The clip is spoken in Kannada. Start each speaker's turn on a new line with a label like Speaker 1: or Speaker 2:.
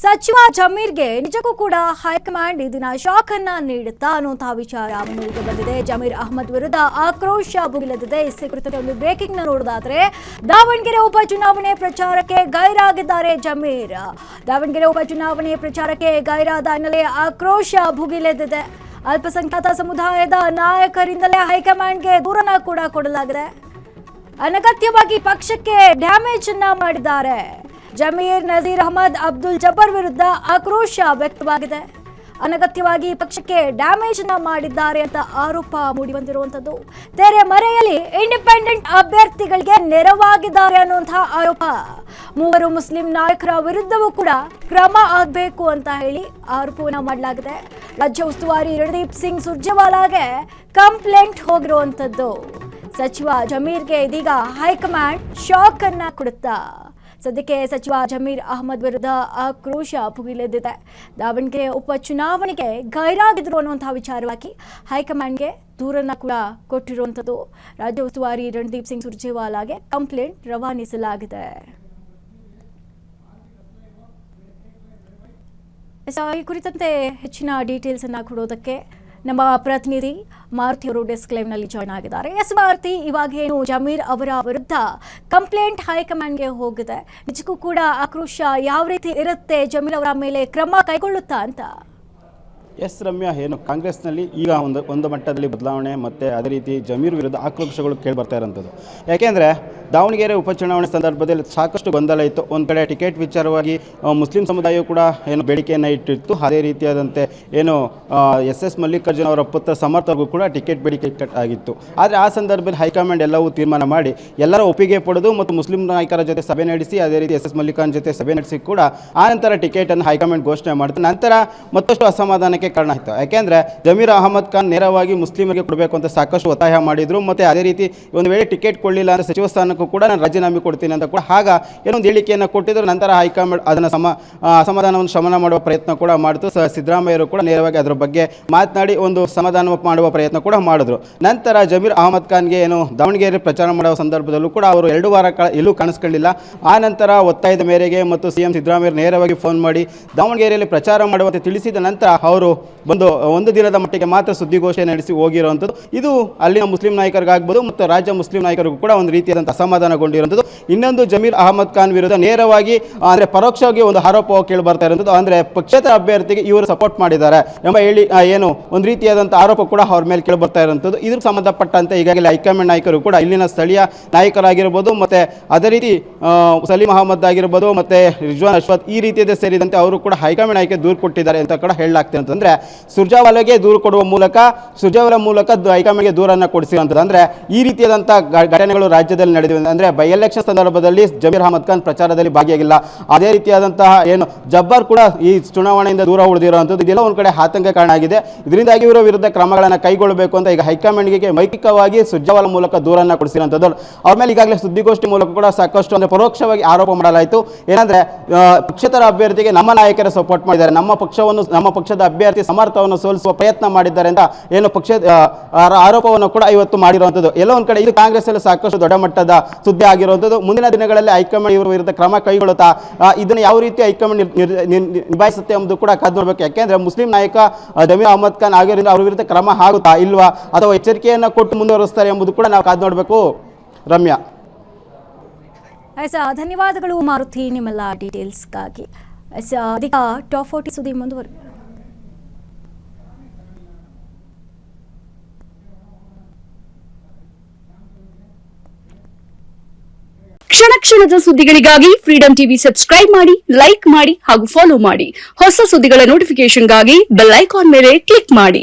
Speaker 1: ಸಚಿವ ಜಮೀರ್ಗೆ ನಿಜಕ್ಕೂ ಕೂಡ ಹೈಕಮಾಂಡ್ ಇದನ್ನ ಶಾಕ್ ಅನ್ನ ನೀಡುತ್ತಾ ಅನ್ನುವಂತಹ ವಿಚಾರ ಮುನ್ನೆಲೆಗೆ ಬಂದಿದೆ. ಜಮೀರ್ ಅಹಮದ್ ವಿರುದ್ಧ ಆಕ್ರೋಶ ಭುಗಿಲೆದಿದೆ. ಇದೇ ಕುರಿತಂತೆ ಒಂದು ಬ್ರೇಕಿಂಗ್ ನ ನೋಡೋದಾದ್ರೆ, ದಾವಣಗೆರೆ ಉಪಚುನಾವಣೆ ಪ್ರಚಾರಕ್ಕೆ ಗೈರಾಗಿದ್ದಾರೆ ಜಮೀರ್. ದಾವಣಗೆರೆ ಉಪಚುನಾವಣೆ ಪ್ರಚಾರಕ್ಕೆ ಗೈರಾದ ಹಿನ್ನೆಲೆ ಆಕ್ರೋಶ ಭುಗಿಲೆದಿದೆ. ಅಲ್ಪಸಂಖ್ಯಾತ ಸಮುದಾಯದ ನಾಯಕರಿಂದಲೇ ಹೈಕಮಾಂಡ್ಗೆ ದೂರನ ಕೂಡ ಕೊಡಲಾಗಿದೆ. ಅನಗತ್ಯವಾಗಿ ಪಕ್ಷಕ್ಕೆ ಡ್ಯಾಮೇಜ್ ಅನ್ನ ಮಾಡಿದ್ದಾರೆ. ಜಮೀರ್, ನಜೀರ್ ಅಹಮದ್, ಅಬ್ದುಲ್ ಜಬ್ಬರ್ ವಿರುದ್ಧ ಆಕ್ರೋಶ ವ್ಯಕ್ತವಾಗಿದೆ. ಅನಗತ್ಯವಾಗಿ ಪಕ್ಷಕ್ಕೆ ಡ್ಯಾಮೇಜ್ ಅನ್ನ ಮಾಡಿದ್ದಾರೆ ಅಂತ ಆರೋಪ ಮೂಡಿಬಂದಿರುವಂತದ್ದು. ತೆರೆ ಮರೆಯಲ್ಲಿ ಇಂಡಿಪೆಂಡೆಂಟ್ ಅಭ್ಯರ್ಥಿಗಳಿಗೆ ನೆರವಾಗಿದ್ದಾರೆ ಅನ್ನುವಂತಹ ಆರೋಪ. ಮೂವರು ಮುಸ್ಲಿಂ ನಾಯಕರ ವಿರುದ್ಧವೂ ಕೂಡ ಕ್ರಮ ಆಗಬೇಕು ಅಂತ ಹೇಳಿ ಆರೋಪವನ್ನ ಮಾಡಲಾಗಿದೆ. ರಾಜ್ಯ ಉಸ್ತುವಾರಿ ರಣದೀಪ್ ಸಿಂಗ್ ಸುರ್ಜೇವಾಲಾಗೆ ಕಂಪ್ಲೇಂಟ್ ಹೋಗಿರುವಂತದ್ದು. ಸಚಿವ ಜಮೀರ್ಗೆ ಇದೀಗ ಹೈಕಮಾಂಡ್ ಶಾಕ್ ಅನ್ನ ಕೊಡುತ್ತಾ ಸದ್ಯಕ್ಕೆ ಸಚಿವ ಜಮೀರ್ ಅಹಮದ್ ವಿರುದ್ಧ ಆಕ್ರೋಶ ಭುಗಿಲೆದ್ದಿದೆ. ದಾವಣಗೆರೆ ಉಪಚುನಾವಣೆಗೆ ಗೈರಾಗಿದ್ರು ಅನ್ನುವಂತಹ ವಿಚಾರವಾಗಿ ಹೈಕಮಾಂಡ್ಗೆ ದೂರನ್ನ ಕೂಡ ಕೊಟ್ಟಿರುವಂಥದ್ದು. ರಾಜ್ಯ ಉಸ್ತುವಾರಿ ರಣದೀಪ್ ಸಿಂಗ್ ಸುರ್ಜೇವಾಲಾಗೆ ಕಂಪ್ಲೇಂಟ್ ರವಾನಿಸಲಾಗಿದೆ. ಈ ಕುರಿತಂತೆ ಹೆಚ್ಚಿನ ಡೀಟೇಲ್ಸ್ ಅನ್ನ ಕೊಡೋದಕ್ಕೆ ನಮ್ಮ ಪ್ರತಿನಿಧಿ ಮಾರುತಿ ಅವರು ಡೆಸ್ಕ್ ಲೈವ್ ನಲ್ಲಿ ಜಾಯ್ನ್ ಆಗಿದ್ದಾರೆ. ಎಸ್ ಮಾರುತಿ, ಇವಾಗ ಏನು ಜಮೀರ್ ಅವರ ವಿರುದ್ಧ ಕಂಪ್ಲೇಂಟ್ ಹೈಕಮಾಂಡ್ಗೆ ಹೋಗಿದೆ, ನಿಜಕ್ಕೂ ಕೂಡ ಆಕ್ರೋಶ ಯಾವ ರೀತಿ ಇರುತ್ತೆ, ಜಮೀರ್ ಅವರ ಮೇಲೆ ಕ್ರಮ ಕೈಗೊಳ್ಳುತ್ತಾ ಅಂತ?
Speaker 2: ಎಸ್ ರಮ್ಯಾ, ಏನು ಕಾಂಗ್ರೆಸ್ನಲ್ಲಿ ಈಗ ಒಂದು ಮಟ್ಟದಲ್ಲಿ ಬದಲಾವಣೆ ಮತ್ತು ಅದೇ ರೀತಿ ಜಮೀರ್ ವಿರುದ್ಧ ಆಕ್ರೋಶಗಳು ಕೇಳಿ ಬರ್ತಾ ಇರೋಂಥದ್ದು. ಯಾಕೆಂದರೆ ದಾವಣಗೆರೆ ಉಪಚುನಾವಣೆ ಸಂದರ್ಭದಲ್ಲಿ ಸಾಕಷ್ಟು ಗೊಂದಲ ಇತ್ತು. ಒಂದು ಕಡೆ ಟಿಕೆಟ್ ವಿಚಾರವಾಗಿ ಮುಸ್ಲಿಂ ಸಮುದಾಯವು ಕೂಡ ಏನು ಬೇಡಿಕೆಯನ್ನು ಇಟ್ಟಿತ್ತು. ಅದೇ ರೀತಿಯಾದಂತೆ ಏನು ಎಸ್ ಮಲ್ಲಿಕಾರ್ಜುನ ಅವರ ಪುತ್ರ ಸಮರ್ಥಗೂ ಕೂಡ ಟಿಕೆಟ್ ಬೇಡಿಕೆ ಆಗಿತ್ತು. ಆದರೆ ಆ ಸಂದರ್ಭದಲ್ಲಿ ಹೈಕಮಾಂಡ್ ಎಲ್ಲವೂ ತೀರ್ಮಾನ ಮಾಡಿ ಎಲ್ಲರ ಒಪ್ಪಿಗೆ ಪಡೆದು ಮತ್ತು ಮುಸ್ಲಿಂ ನಾಯಕರ ಜೊತೆ ಸಭೆ ನಡೆಸಿ, ಅದೇ ರೀತಿ ಎಸ್ ಮಲ್ಲಿಕಾರ್ಜುನ ಜೊತೆ ಸಭೆ ನಡೆಸಿ ಕೂಡ ಆ ನಂತರ ಟಿಕೆಟನ್ನು ಹೈಕಮಾಂಡ್ ಘೋಷಣೆ ಮಾಡಿತು. ನಂತರ ಮತ್ತಷ್ಟು ಅಸಮಾಧಾನಕ್ಕೆ ಕಾರಣ ಆಯಿತು. ಯಾಕೆಂದರೆ ಜಮೀರ್ ಅಹಮದ್ ಖಾನ್ ನೇರವಾಗಿ ಮುಸ್ಲಿಮರಿಗೆ ಕೊಡಬೇಕು ಅಂತ ಸಾಕಷ್ಟು ಒತ್ತಾಯ ಮಾಡಿದರು. ಮತ್ತು ಅದೇ ರೀತಿ ಒಂದು ವೇಳೆ ಟಿಕೆಟ್ ಕೊಡಲಿಲ್ಲ ಅಂದರೆ ಸಚಿವ ಸ್ಥಾನಕ್ಕೂ ಕೂಡ ನಾನು ರಾಜೀನಾಮೆ ಕೊಡ್ತೀನಿ ಅಂತ ಕೂಡ ಏನೊಂದು ಹೇಳಿಕೆಯನ್ನು ಕೊಟ್ಟಿದ್ದರು. ನಂತರ ಹೈಕಮಾಂಡ್ ಅದನ್ನು ಅಸಮಾಧಾನವನ್ನು ಶಮನ ಮಾಡುವ ಪ್ರಯತ್ನ ಕೂಡ ಮಾಡಿತು. ಸಿದ್ದರಾಮಯ್ಯರು ಕೂಡ ನೇರವಾಗಿ ಅದರ ಬಗ್ಗೆ ಮಾತನಾಡಿ ಒಂದು ಸಮಾಧಾನ ಮಾಡುವ ಪ್ರಯತ್ನ ಕೂಡ ಮಾಡಿದ್ರು. ನಂತರ ಜಮೀರ್ ಅಹಮದ್ ಖಾನ್ಗೆ ಏನು ದಾವಣಗೆರೆ ಪ್ರಚಾರ ಮಾಡುವ ಸಂದರ್ಭದಲ್ಲೂ ಕೂಡ ಅವರು 2 ವಾರ ಎಲ್ಲೂ ಕಾಣಿಸ್ಕೊಂಡಿಲ್ಲ. ಆ ನಂತರ ಒತ್ತಾಯದ ಮೇರೆಗೆ ಮತ್ತು ಸಿಎಂ ಸಿದ್ದರಾಮಯ್ಯರು ನೇರವಾಗಿ ಫೋನ್ ಮಾಡಿ ದಾವಣಗೆರೆಯಲ್ಲಿ ಪ್ರಚಾರ ಮಾಡುವಂತೆ ತಿಳಿಸಿದ ನಂತರ ಅವರು ಒಂದು ದಿನದ ಮಟ್ಟಿಗೆ ಮಾತ್ರ ಸುದ್ದಿಗೋಷ್ಠಿ ನಡೆಸಿ ಹೋಗಿರುವಂಥದ್ದು. ಇದು ಅಲ್ಲಿನ ಮುಸ್ಲಿಂ ನಾಯಕರಿಗಾಗ್ಬೋದು ಮತ್ತು ರಾಜ್ಯ ಮುಸ್ಲಿಂ ನಾಯಕರಿಗೂ ಕೂಡ ಒಂದು ರೀತಿಯಾದಂಥ ಅಸಮಾಧಾನಗೊಂಡಿರುವಂಥದ್ದು. ಇನ್ನೊಂದು ಜಮೀರ್ ಅಹಮದ್ ಖಾನ್ ವಿರುದ್ಧ ನೇರವಾಗಿ ಅಂದರೆ ಪರೋಕ್ಷವಾಗಿ ಒಂದು ಆರೋಪ ಕೇಳಿ ಬರ್ತಾ ಇರುವಂಥದ್ದು. ಅಂದರೆ ಪಕ್ಷೇತರ ಅಭ್ಯರ್ಥಿಗೆ ಇವರು ಸಪೋರ್ಟ್ ಮಾಡಿದ್ದಾರೆ ಎಂಬ ಏನು ಒಂದು ರೀತಿಯಾದಂಥ ಆರೋಪ ಕೂಡ ಅವ್ರ ಮೇಲೆ ಕೇಳಿ ಬರ್ತಾ ಇರುವಂಥದ್ದು. ಇದಕ್ಕೆ ಸಂಬಂಧಪಟ್ಟಂತೆ ಈಗಾಗಲೇ ಹೈಕಮಾಂಡ್ ನಾಯಕರು ಕೂಡ ಇಲ್ಲಿನ ಸ್ಥಳೀಯ ನಾಯಕರಾಗಿರ್ಬೋದು ಮತ್ತು ಅದೇ ರೀತಿ ಸಲೀಂ ಅಹಮದ್ ಆಗಿರ್ಬೋದು ಮತ್ತು ರಿಜ್ವಾನ್ ಅಶ್ವಥ್ ಈ ರೀತಿಯದೇ ಸೇರಿದಂತೆ ಅವರು ಕೂಡ ಹೈಕಮಾಂಡ್ ನಾಯಕರಿಗೆ ದೂರು ಕೊಟ್ಟಿದ್ದಾರೆ ಅಂತ ಕೂಡ ಹೇಳಲಾಗ್ತದೆ. ಅಂತಂದರೆ ಸುರ್ಜೇವಾಲಾಗೆ ದೂರು ಕೊಡುವ ಮೂಲಕ ಹೈಕಮಾಂಡ್ಗೆ ದೂರನ್ನು ಕೊಡಿಸಿರುವಂಥದ್ದು. ಅಂದರೆ ಈ ರೀತಿಯಾದಂಥ ಘಟನೆಗಳು ರಾಜ್ಯದಲ್ಲಿ ನಡೆದಿವೆ. ಅಂದರೆ ಬೈ ಎಲೆಕ್ಷನ್ ಸಂದರ್ಭದಲ್ಲಿ ಜಮೀರ್ ಅಹಮದ್ ಖಾನ್ ಪ್ರಚಾರದಲ್ಲಿ ಭಾಗಿಯಾಗಿಲ್ಲ. ಅದೇ ರೀತಿಯಾದಂತಹ ಏನು ಜಬ್ಬರ್ ಕೂಡ ಈ ಚುನಾವಣೆಯಿಂದ ದೂರ ಉಳಿದಿರುವಂಥದ್ದು. ಇದೆಲ್ಲ ಒಂದು ಕಡೆ ಆತಂಕ ಕಾರಣ ಆಗಿದೆ. ಇದರಿಂದಾಗಿ ಇವರ ವಿರುದ್ಧ ಕ್ರಮಗಳನ್ನು ಕೈಗೊಳ್ಳಬೇಕು ಅಂತ ಈಗ ಹೈಕಮಾಂಡ್ಗೆ ಮೌಖಿಕವಾಗಿ ಸುರ್ಜೇವಾಲಾ ಮೂಲಕ ದೂರನ್ನು ಕೊಡಿಸಿರುವಂಥದ್ದು. ಅವ್ರ ಮೇಲೆ ಈಗಾಗಲೇ ಸುದ್ದಿಗೋಷ್ಠಿ ಮೂಲಕ ಕೂಡ ಸಾಕಷ್ಟು ಅಂದರೆ ಪರೋಕ್ಷವಾಗಿ ಆರೋಪ ಮಾಡಲಾಯಿತು. ಏನಂದರೆ ಪಕ್ಷೇತರ ಅಭ್ಯರ್ಥಿಗೆ ನಮ್ಮ ನಾಯಕರೇ ಸಪೋರ್ಟ್ ಮಾಡಿದ್ದಾರೆ, ನಮ್ಮ ಪಕ್ಷದ ಅಭ್ಯರ್ಥಿ ಸಮರ್ಥವನ್ನು ಸೋಲಿಸುವ ಪ್ರಯತ್ನ ಮಾಡಿದ್ದಾರೆ ಅಂತ ಏನು ಆರೋಪವನ್ನು ಕೂಡ ಇವತ್ತು ಮಾಡಿರುವಂಥದ್ದು. ಎಲ್ಲ ಒಂದು ಕಡೆ ಇದು ಕಾಂಗ್ರೆಸ್ ಅಲ್ಲಿ ಸಾಕಷ್ಟು ದೊಡ್ಡ ಮಟ್ಟದ ಸುದ್ದಿ ಆಗಿರುವಂಥದ್ದು. ಮುಂದಿನ ದಿನಗಳಲ್ಲಿ ಹೈಕಮಾಂಡ್ ಇವರ ವಿರುದ್ಧ ಕ್ರಮ ಕೈಗೊಳ್ಳುತ್ತಾ ಇದನ್ನು ಯಾವ ರೀತಿ ಹೈಕಮಾಂಡ್ ನಿಭಾಯಿಸುತ್ತೆ ಎಂಬುದು ಕೂಡ ಕಾದು ನೋಡಬೇಕು. ಯಾಕೆಂದ್ರೆ ಮುಸ್ಲಿಂ ನಾಯಕ ಜಮೀರ್ ಅಹಮದ್ ಖಾನ್ ಆಗಿರೋದ್ರಿಂದ ಅವರ ವಿರುದ್ಧ ಕ್ರಮ ಆಗುತ್ತಾ ಇಲ್ವಾ ಅಥವಾ ಎಚ್ಚರಿಕೆಯನ್ನು ಕೊಟ್ಟು ಮುಂದುವರಿಸ್ತಾರೆ ಎಂಬುದು ಕೂಡ ನಾವು ಕಾದು ನೋಡಬೇಕು. ರಮ್ಯಾ,
Speaker 1: ಧನ್ಯವಾದಗಳು ಮಾರುತಿ ನಿಮ್ಮೆಲ್ಲ ಡೀಟೇಲ್ಸ್ಗಾಗಿ. ಅದೀಗ ಟಾಪ್ 40 ಸುದ್ದಿ ಮುಂದುವರೆದ
Speaker 3: ಕ್ಷಣದ ಸುದ್ದಿಗಳಿಗಾಗಿ ಫ್ರೀಡಂ ಟಿವಿ ಸಬ್ಸ್ಕ್ರೈಬ್ ಮಾಡಿ, ಲೈಕ್ ಮಾಡಿ ಹಾಗೂ ಫಾಲೋ ಮಾಡಿ. ಹೊಸ ಸುದ್ದಿಗಳ ನೋಟಿಫಿಕೇಶನ್ಗಾಗಿ ಬೆಲ್ ಐಕಾನ್ ಮೇಲೆ ಕ್ಲಿಕ್ ಮಾಡಿ.